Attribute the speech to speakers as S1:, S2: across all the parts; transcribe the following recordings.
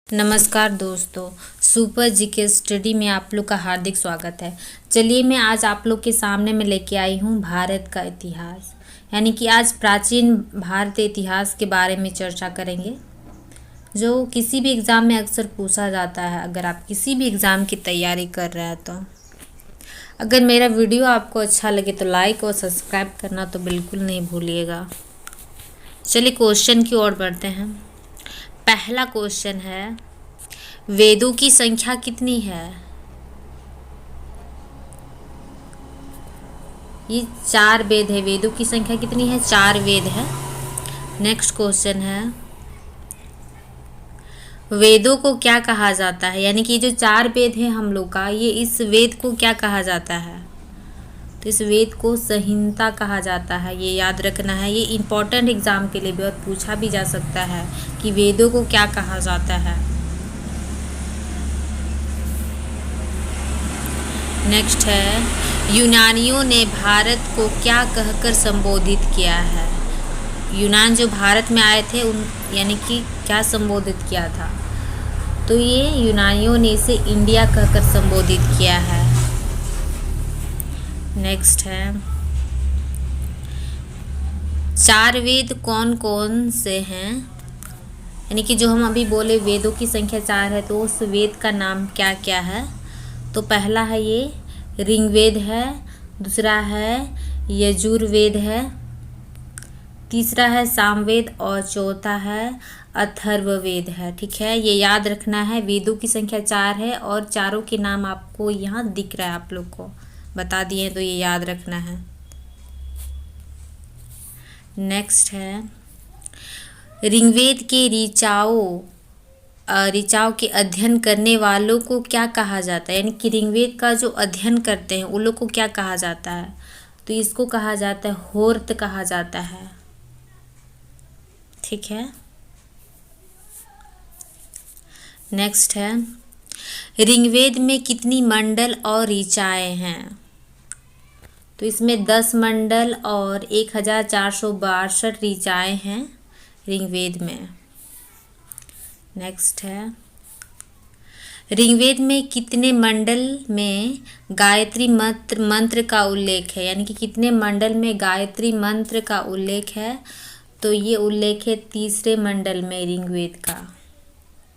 S1: नमस्कार दोस्तों, super GK study में आप लोग का हार्दिक स्वागत है। चलिए मैं आज आप लोग के सामने में लेके आई हूँ भारत का इतिहास, यानी कि आज प्राचीन भारतीय इतिहास के बारे में चर्चा करेंगे, जो किसी भी एग्ज़ाम में अक्सर पूछा जाता है। अगर आप किसी भी एग्ज़ाम की तैयारी कर रहे हैं तो अगर मेरा वीडियो आपको अच्छा लगे तो लाइक और सब्सक्राइब करना तो बिल्कुल नहीं भूलिएगा। चलिए क्वेश्चन की ओर बढ़ते हैं। पहला क्वेश्चन है, वेदों की संख्या कितनी है? ये 4 वेद है। वेदों की संख्या कितनी है? 4 वेद है। नेक्स्ट क्वेश्चन है, वेदों को क्या कहा जाता है? यानी कि जो 4 वेद है हम लोग का, ये इस वेद को क्या कहा जाता है? तो इस वेद को संहिता कहा जाता है। ये याद रखना है। ये इम्पोर्टेंट एग्जाम के लिए बहुत पूछा भी जा सकता है कि वेदों को क्या कहा जाता है। नेक्स्ट है, यूनानियों ने भारत को क्या कहकर संबोधित किया है? यूनान जो भारत में आए थे उन यानी कि क्या संबोधित किया था? तो ये यूनानियों ने इसे इंडिया कहकर संबोधित किया है। नेक्स्ट है, 4 वेद कौन कौन से हैं? यानी कि जो हम अभी बोले वेदों की संख्या 4 है, तो उस वेद का नाम क्या क्या है? तो पहला है ये ऋग्वेद है, दूसरा है यजुर्वेद है, तीसरा है सामवेद और चौथा है अथर्ववेद है। ठीक है, ये याद रखना है। वेदों की संख्या 4 है और चारों के नाम आपको यहाँ दिख रहा है, आप लोग को बता दिए, तो ये याद रखना है। नेक्स्ट है, ऋग्वेद के ऋचाओं के अध्ययन करने वालों को क्या कहा जाता है? यानी कि ऋग्वेद का जो अध्ययन करते हैं उन लोग को क्या कहा जाता है? तो इसको कहा जाता है होर्त कहा जाता है। ठीक है। नेक्स्ट है, ऋग्वेद में कितनी मंडल और ऋचाएं हैं? तो इसमें 10 मंडल और 1462 ऋचाएं हैं ऋग्वेद में। नेक्स्ट है, ऋग्वेद में कितने मंडल में गायत्री मंत्र का उल्लेख है? यानी कि कितने मंडल में गायत्री मंत्र का उल्लेख है? तो ये उल्लेख है 3रे मंडल में ऋग्वेद का।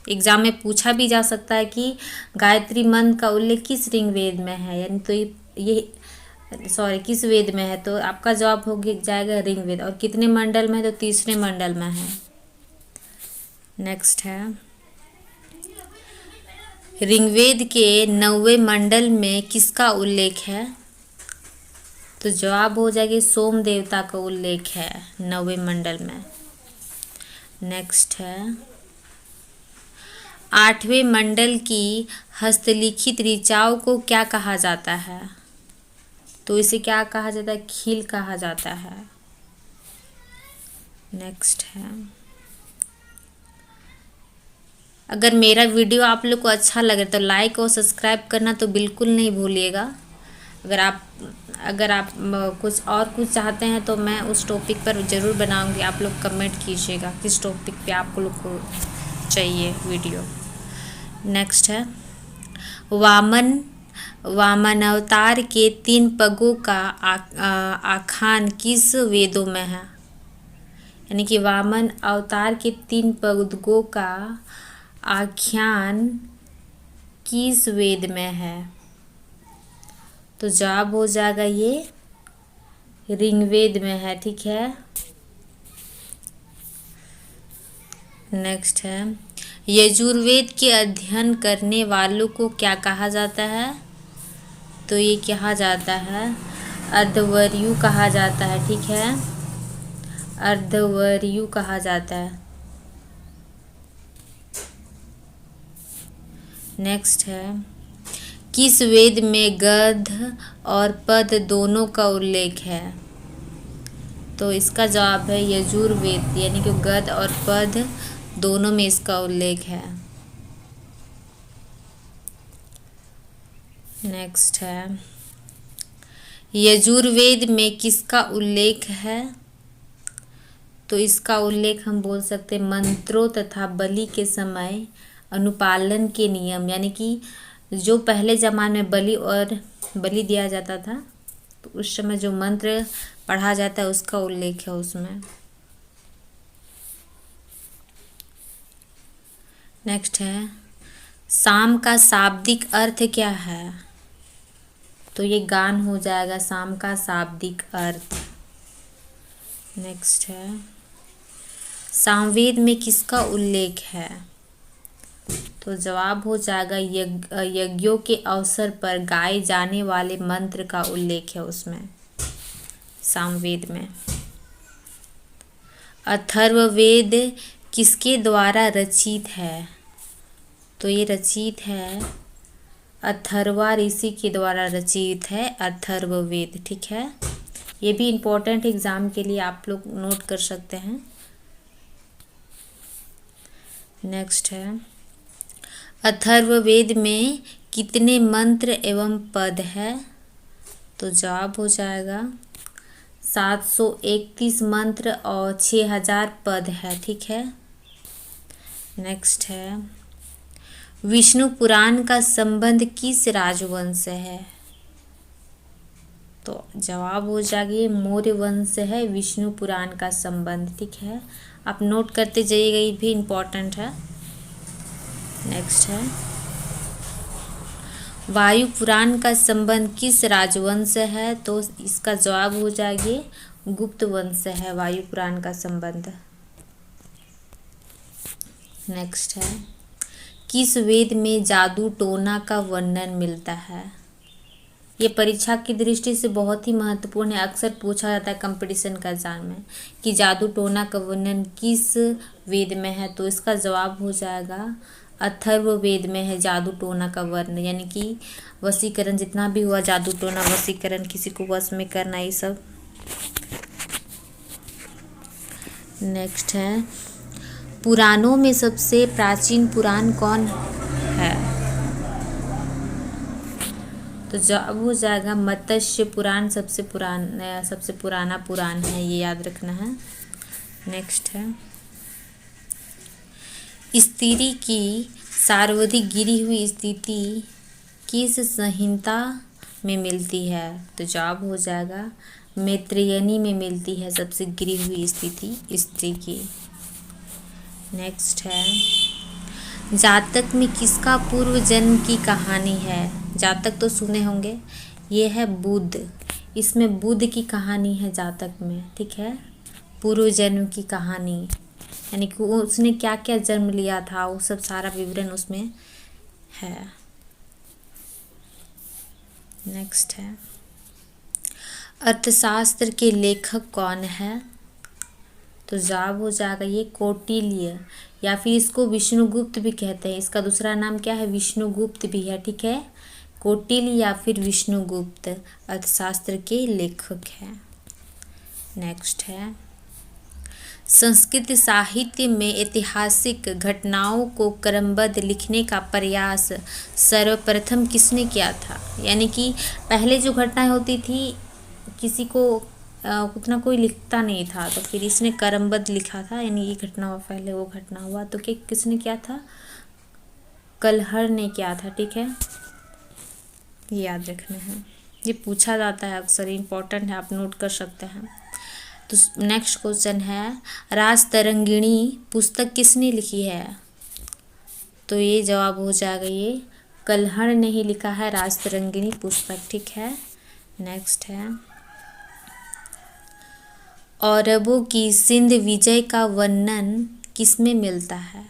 S1: एग्जाम में पूछा भी जा सकता है कि गायत्री मंत्र का उल्लेख किस ऋग्वेद में है, यानी तो ये किस वेद में है? तो आपका जवाब हो जाएगा ऋग्वेद। और कितने मंडल में है? तो 3रे मंडल में है। नेक्स्ट है, ऋग्वेद के 9वें मंडल में किसका उल्लेख है? तो जवाब हो जाएगा सोम देवता का उल्लेख है 9वें मंडल में। नेक्स्ट है, 8वें मंडल की हस्तलिखित ऋचाओं को क्या कहा जाता है? तो इसे क्या कहा जाता है? खील कहा जाता है। नेक्स्ट है, अगर मेरा वीडियो आप लोग को अच्छा लगे तो लाइक और सब्सक्राइब करना तो बिल्कुल नहीं भूलिएगा। अगर आप कुछ चाहते हैं तो मैं उस टॉपिक पर ज़रूर बनाऊंगी। आप लोग कमेंट कीजिएगा किस टॉपिक पे आप लोग को चाहिए वीडियो। नेक्स्ट है, वामन अवतार के 3 पगों का आख्यान किस वेदों में है? यानी कि वामन अवतार के 3 पगों का आख्यान किस वेद में है? तो जवाब हो जाएगा ये ऋग्वेद में है। ठीक है। नेक्स्ट है, यजुर्वेद के अध्ययन करने वालों को क्या कहा जाता है? तो ये कहा जाता है अर्धवर्यु कहा जाता है। ठीक है, अर्धवर्यु कहा जाता है। नेक्स्ट है, किस वेद में गद्य और पद दोनों का उल्लेख है? तो इसका जवाब है यजुर्वेद, यानी कि गद्य और पद दोनों में इसका उल्लेख है। नेक्स्ट है, यजुर्वेद में किसका उल्लेख है? तो इसका उल्लेख हम बोल सकते हैं मंत्रों तथा बलि के समय अनुपालन के नियम, यानी कि जो पहले ज़माने में बलि दिया जाता था तो उस समय जो मंत्र पढ़ा जाता है उसका उल्लेख है उसमें। नेक्स्ट है, शाम का शाब्दिक अर्थ क्या है? तो ये गान हो जाएगा शाम का शाब्दिक अर्थ। नेक्स्ट है, सामवेद में किसका उल्लेख है? तो जवाब हो जाएगा यज्ञों के अवसर पर गाए जाने वाले मंत्र का उल्लेख है उसमें, सामवेद में। अथर्ववेद किसके द्वारा रचित है? तो ये रचित है अथर्वा ऋषि के द्वारा रचित है अथर्ववेद, ठीक है। ये भी इम्पोर्टेंट एग्जाम के लिए आप लोग नोट कर सकते हैं। नेक्स्ट है, अथर्ववेद में कितने मंत्र एवं पद है? तो जवाब हो जाएगा 731 मंत्र और 6000 पद है, ठीक है। नेक्स्ट है, विष्णु पुराण का संबंध किस राजवंश से है? तो जवाब हो जाएगा मौर्य वंश से है विष्णु पुराण का संबंध, ठीक है। आप नोट करते जाइएगा, ये भी इम्पोर्टेंट है। नेक्स्ट है, वायु पुराण का संबंध किस राजवंश से है? तो इसका जवाब हो जाएगा गुप्त वंश से है वायु पुराण का संबंध। नेक्स्ट है, किस वेद में जादू टोना का वर्णन मिलता है? ये परीक्षा की दृष्टि से बहुत ही महत्वपूर्ण है। अक्सर पूछा जाता है कंपटीशन का एग्जाम में कि जादू टोना का वर्णन किस वेद में है? तो इसका जवाब हो जाएगा अथर्ववेद में है जादू टोना का वर्णन, यानी कि वशीकरण जितना भी हुआ, जादू टोना, वशीकरण, किसी को वश में करना, ये सब। नेक्स्ट है, पुराणों में सबसे प्राचीन पुराण कौन है? तो जवाब हो जाएगा मत्स्य पुराण सबसे पुराना पुराण है, ये याद रखना है। नेक्स्ट है, स्त्री की सर्वाधिक गिरी हुई स्थिति किस संहिता में मिलती है? तो जवाब हो जाएगा मैत्रेयनी में मिलती है सबसे गिरी हुई स्थिति स्त्री की। नेक्स्ट है, जातक में किसका पूर्व जन्म की कहानी है? जातक तो सुने होंगे, ये है बुध, इसमें बुध की कहानी है जातक में, ठीक है। पूर्व जन्म की कहानी, यानी कि उसने क्या क्या जन्म लिया था, वो सब सारा विवरण उसमें है। नेक्स्ट है, अर्थशास्त्र के लेखक कौन है? तो जवाब हो जाएगा ये कौटिल्य, या फिर इसको विष्णुगुप्त भी कहते हैं। इसका दूसरा नाम क्या है? विष्णुगुप्त भी है, ठीक है। कौटिल्य या फिर विष्णुगुप्त अर्थशास्त्र के लेखक हैं। नेक्स्ट है, संस्कृत साहित्य में ऐतिहासिक घटनाओं को क्रमबद्ध लिखने का प्रयास सर्वप्रथम किसने किया था? यानी कि पहले जो घटनाएं होती थी किसी को उतना कोई लिखता नहीं था, तो फिर इसने क्रमबद्ध लिखा था, यानी ये घटना हुआ पहले, वो घटना हुआ, तो किसने किया था? कलहर ने किया था, ठीक है। ये याद रखना है, ये पूछा जाता है अक्सर, इम्पोर्टेंट है, आप नोट कर सकते हैं। तो नेक्स्ट क्वेश्चन है, राजतरंगिणी पुस्तक किसने लिखी है? तो ये जवाब हो जाएगा ये कलहर ने ही लिखा है राजतरंगिणी पुस्तक, ठीक है। नेक्स्ट है, औरबों की सिंध विजय का वर्णन किसमें मिलता है?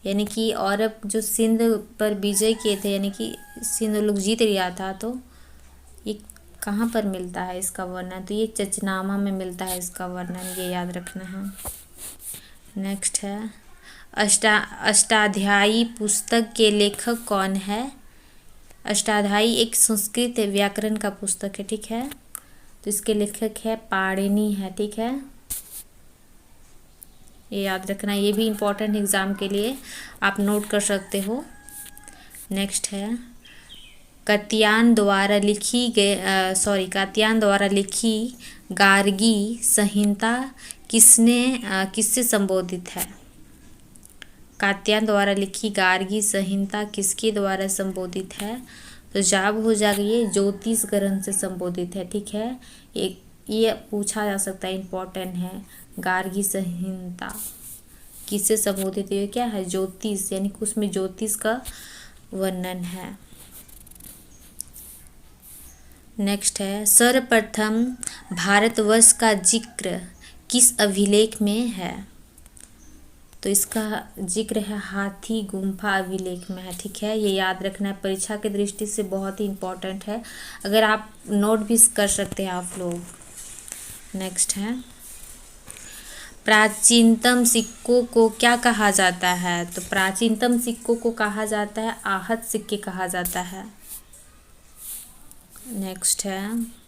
S1: यानी कि औरब जो सिंध पर विजय किए थे, यानी कि सिंध लोग जीत लिया था, तो ये कहाँ पर मिलता है इसका वर्णन? तो ये चचनामा में मिलता है इसका वर्णन, ये याद रखना है। नेक्स्ट है, अष्टाध्यायी पुस्तक के लेखक कौन है? अष्टाध्यायी एक संस्कृत व्याकरण का पुस्तक है, ठीक है। तो इसके लेखक है पाणिनि है, ठीक है। ये याद रखना, ये भी इम्पोर्टेंट एग्जाम के लिए आप नोट कर सकते हो। नेक्स्ट है, कात्यायन द्वारा लिखी गार्गी संहिता किससे संबोधित है? कात्यायन द्वारा लिखी गार्गी संहिता किसके द्वारा संबोधित है? तो जवाब हो जाएगा ये ज्योतिष ग्रंथ से संबोधित है। ठीक है, एक ये पूछा जा सकता है, इम्पोर्टेंट है। गार्गी संहिता किससे संबोधित है? क्या है? ज्योतिष, यानी कि उसमें ज्योतिष का वर्णन है। नेक्स्ट है, सर्वप्रथम भारतवर्ष का जिक्र किस अभिलेख में है? तो इसका जिक्र है हाथी गुम्फा अभिलेख में है। ठीक है, ये याद रखना है, परीक्षा की दृष्टि से बहुत ही इम्पोर्टेंट है। अगर आप नोट भी कर सकते हैं आप लोग। नेक्स्ट है, प्राचीनतम सिक्कों को क्या कहा जाता है? तो प्राचीनतम सिक्कों को कहा जाता है आहत सिक्के कहा जाता है। नेक्स्ट है,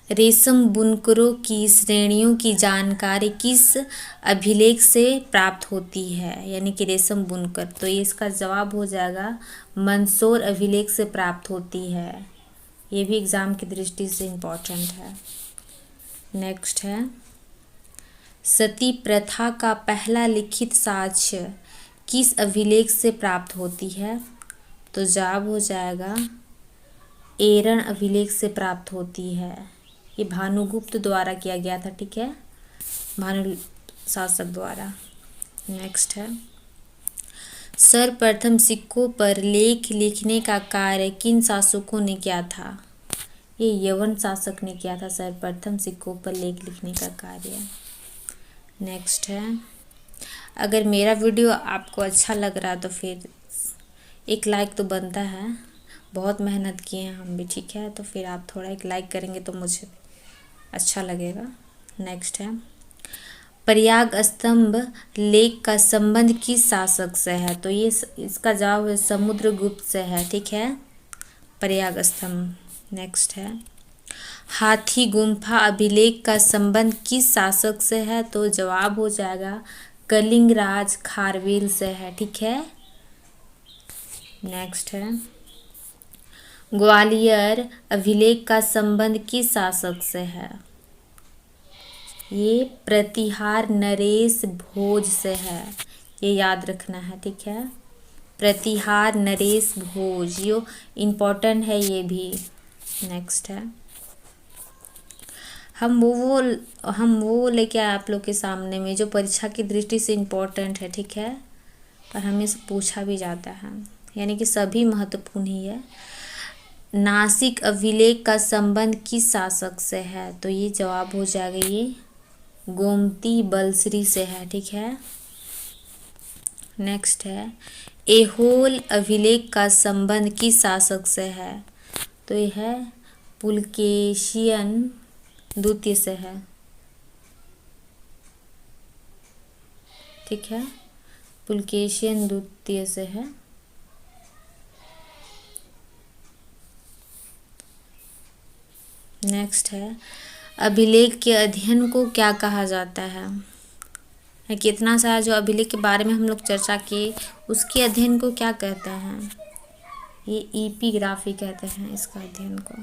S1: रेशम बुनकरों की श्रेणियों की जानकारी किस अभिलेख से प्राप्त होती है? यानी कि रेशम बुनकर, तो ये इसका जवाब हो जाएगा मंदसौर अभिलेख से प्राप्त होती है। ये भी एग्जाम की दृष्टि से इम्पोर्टेंट है। नेक्स्ट है, सती प्रथा का पहला लिखित साक्ष्य किस अभिलेख से प्राप्त होती है? तो जवाब हो जाएगा एरन अभिलेख से प्राप्त होती है। ये भानुगुप्त द्वारा किया गया था। ठीक है, भानु शासक द्वारा। नेक्स्ट है, सर्वप्रथम सिक्कों पर लेख लिखने का कार्य किन शासकों ने किया था? ये यवन शासक ने किया था सर्वप्रथम सिक्कों पर लेख लिखने का कार्य। नेक्स्ट है, अगर मेरा वीडियो आपको अच्छा लग रहा तो फिर एक लाइक तो बनता है, बहुत मेहनत किए हैं हम भी। ठीक है, तो फिर आप थोड़ा एक लाइक करेंगे तो मुझे अच्छा लगेगा। नेक्स्ट है, प्रयाग स्तंभ लेख का संबंध किस शासक से है? तो ये इसका जवाब है समुद्रगुप्त से है। ठीक है, प्रयाग स्तंभ। नेक्स्ट है, हाथी गुम्फा अभिलेख का संबंध किस शासक से है? तो जवाब हो जाएगा कलिंगराज खारवेल से है। ठीक है। नेक्स्ट है, ग्वालियर अभिलेख का संबंध किस शासक से है? ये प्रतिहार नरेश भोज से है, ये याद रखना है। ठीक है, प्रतिहार नरेश भोज, ये इम्पोर्टेंट है ये भी। नेक्स्ट है, हम वो लेके आए आप लोग के सामने में जो परीक्षा की दृष्टि से इम्पोर्टेंट है। ठीक है, और हमें से पूछा भी जाता है, यानी कि सभी महत्वपूर्ण ही है। नासिक अभिलेख का संबंध किस शासक से है? तो ये जवाब हो जाएगा ये गोमती बलश्री से है। ठीक है। नेक्स्ट है, ऐहोल अभिलेख का संबंध किस शासक से है? तो ये है पुलकेशियन द्वितीय से है। ठीक है, पुलकेशियन द्वितीय से है। नेक्स्ट है, अभिलेख के अध्ययन को क्या कहा जाता है? कितना सारा जो अभिलेख के बारे में हम लोग चर्चा किए, उसके अध्ययन को क्या कहते हैं? ये एपिग्राफी कहते हैं इसका अध्ययन को।